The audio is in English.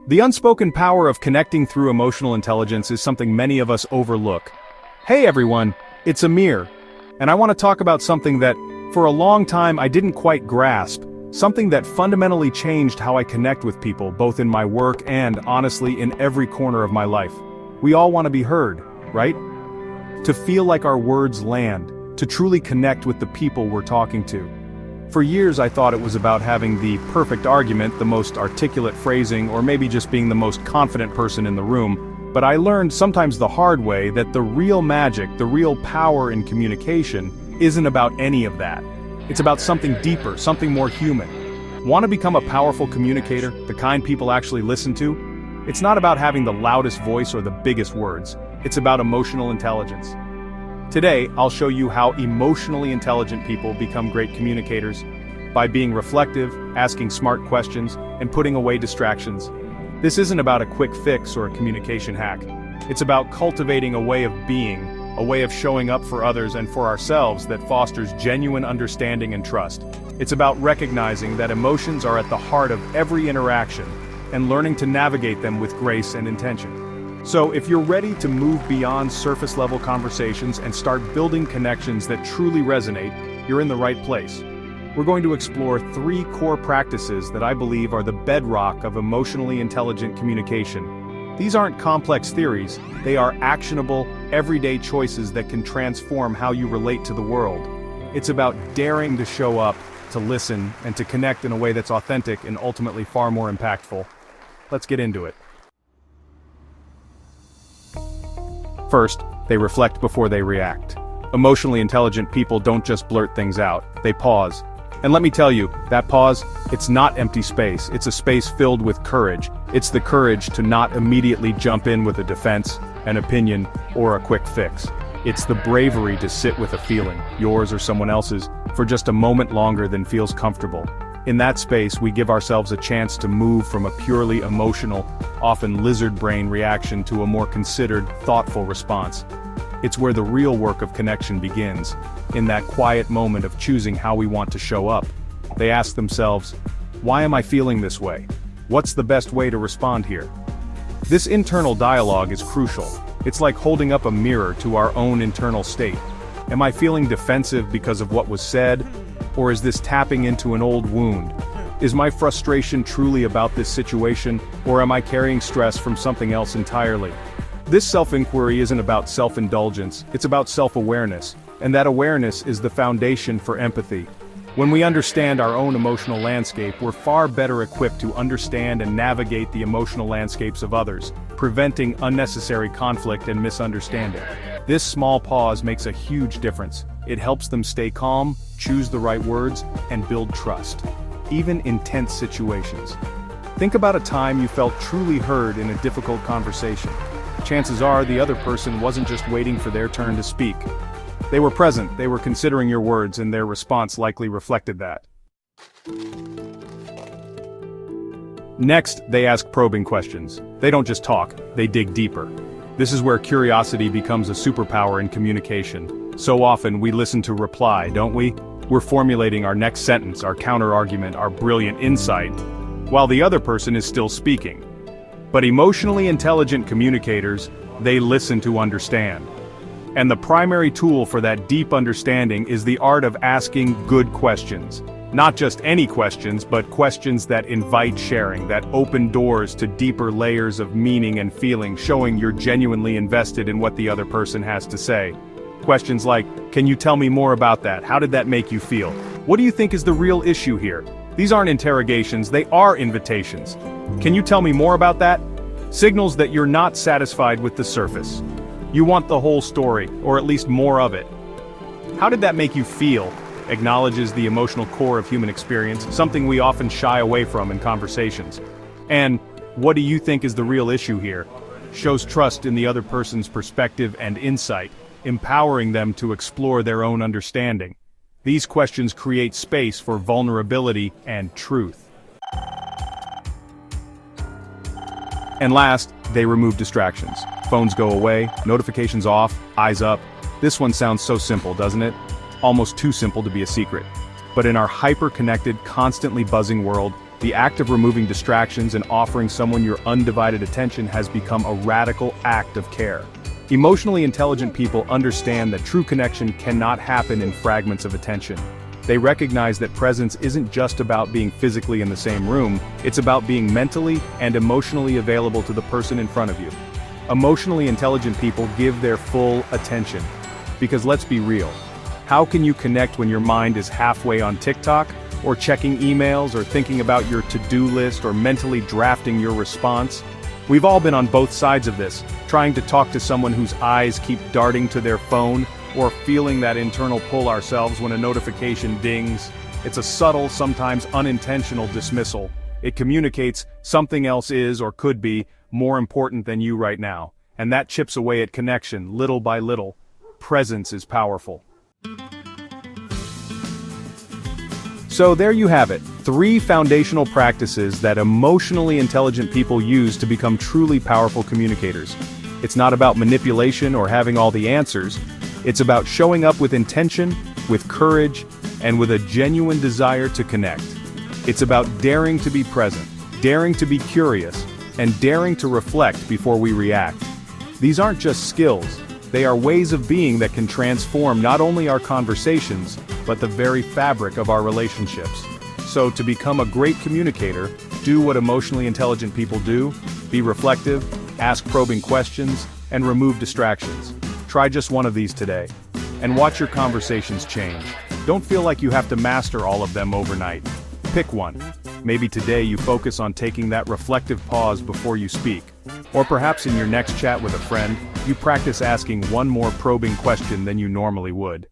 The unspoken power of connecting through emotional intelligence is something many of us overlook. Hey everyone, it's Amir, and I want to talk about something that, for a long time, I didn't quite grasp, something that fundamentally changed how I connect with people, both in my work and, honestly, in every corner of my life. We all want to be heard, right? To feel like our words land, to truly connect with the people we're talking to. For years I thought it was about having the perfect argument, the most articulate phrasing, or maybe just being the most confident person in the room, but I learned sometimes the hard way that the real magic, the real power in communication, isn't about any of that. It's about something deeper, something more human. Want to become a powerful communicator, the kind people actually listen to? It's not about having the loudest voice or the biggest words. It's about emotional intelligence. Today, I'll show you how emotionally intelligent people become great communicators by being reflective, asking smart questions, and putting away distractions. This isn't about a quick fix or a communication hack. It's about cultivating a way of being, a way of showing up for others and for ourselves that fosters genuine understanding and trust. It's about recognizing that emotions are at the heart of every interaction and learning to navigate them with grace and intention. So if you're ready to move beyond surface-level conversations and start building connections that truly resonate, you're in the right place. We're going to explore 3 core practices that I believe are the bedrock of emotionally intelligent communication. These aren't complex theories, they are actionable, everyday choices that can transform how you relate to the world. It's about daring to show up, to listen, and to connect in a way that's authentic and ultimately far more impactful. Let's get into it. First, they reflect before they react. Emotionally intelligent people don't just blurt things out, they pause. And let me tell you, that pause, it's not empty space, it's a space filled with courage. It's the courage to not immediately jump in with a defense, an opinion, or a quick fix. It's the bravery to sit with a feeling, yours or someone else's, for just a moment longer than feels comfortable. In that space, we give ourselves a chance to move from a purely emotional, often lizard brain reaction to a more considered, thoughtful response. It's where the real work of connection begins, in that quiet moment of choosing how we want to show up. They ask themselves, why am I feeling this way? What's the best way to respond here? This internal dialogue is crucial. It's like holding up a mirror to our own internal state. Am I feeling defensive because of what was said? Or is this tapping into an old wound? Is my frustration truly about this situation, or am I carrying stress from something else entirely? This self-inquiry isn't about self-indulgence, it's about self-awareness, and that awareness is the foundation for empathy. When we understand our own emotional landscape, we're far better equipped to understand and navigate the emotional landscapes of others, preventing unnecessary conflict and misunderstanding. This small pause makes a huge difference. It helps them stay calm, choose the right words, and build trust, even in tense situations. Think about a time you felt truly heard in a difficult conversation. Chances are the other person wasn't just waiting for their turn to speak. They were present, they were considering your words, and their response likely reflected that. Next, they ask probing questions. They don't just talk, they dig deeper. This is where curiosity becomes a superpower in communication. So often we listen to reply, don't we? We're formulating our next sentence, our counter-argument, our brilliant insight, while the other person is still speaking. But emotionally intelligent communicators, they listen to understand. And the primary tool for that deep understanding is the art of asking good questions. Not just any questions, but questions that invite sharing, that open doors to deeper layers of meaning and feeling, showing you're genuinely invested in what the other person has to say. Questions like, can you tell me more about that? How did that make you feel? What do you think is the real issue here? These aren't interrogations, they are invitations. Can you tell me more about that? Signals that you're not satisfied with the surface. You want the whole story, or at least more of it. How did that make you feel? Acknowledges the emotional core of human experience, something we often shy away from in conversations. And, what do you think is the real issue here? Shows trust in the other person's perspective and insight, empowering them to explore their own understanding. These questions create space for vulnerability and truth. And last, they remove distractions. Phones go away, notifications off, eyes up. This one sounds so simple, doesn't it? Almost too simple to be a secret. But in our hyper-connected, constantly buzzing world, the act of removing distractions and offering someone your undivided attention has become a radical act of care. Emotionally intelligent people understand that true connection cannot happen in fragments of attention. They recognize that presence isn't just about being physically in the same room, it's about being mentally and emotionally available to the person in front of you. Emotionally intelligent people give their full attention. Because let's be real, how can you connect when your mind is halfway on TikTok, or checking emails, or thinking about your to-do list, or mentally drafting your response? We've all been on both sides of this, trying to talk to someone whose eyes keep darting to their phone, or feeling that internal pull ourselves when a notification dings. It's a subtle, sometimes unintentional dismissal. It communicates something else is or could be more important than you right now. And that chips away at connection, little by little. Presence is powerful. So there you have it, 3 foundational practices that emotionally intelligent people use to become truly powerful communicators. It's not about manipulation or having all the answers. It's about showing up with intention, with courage, and with a genuine desire to connect. It's about daring to be present, daring to be curious, and daring to reflect before we react. These aren't just skills, they are ways of being that can transform not only our conversations, but the very fabric of our relationships. So to become a great communicator, do what emotionally intelligent people do, be reflective, ask probing questions, and remove distractions. Try just one of these today, and watch your conversations change. Don't feel like you have to master all of them overnight. Pick one. Maybe today you focus on taking that reflective pause before you speak. Or perhaps in your next chat with a friend, you practice asking one more probing question than you normally would.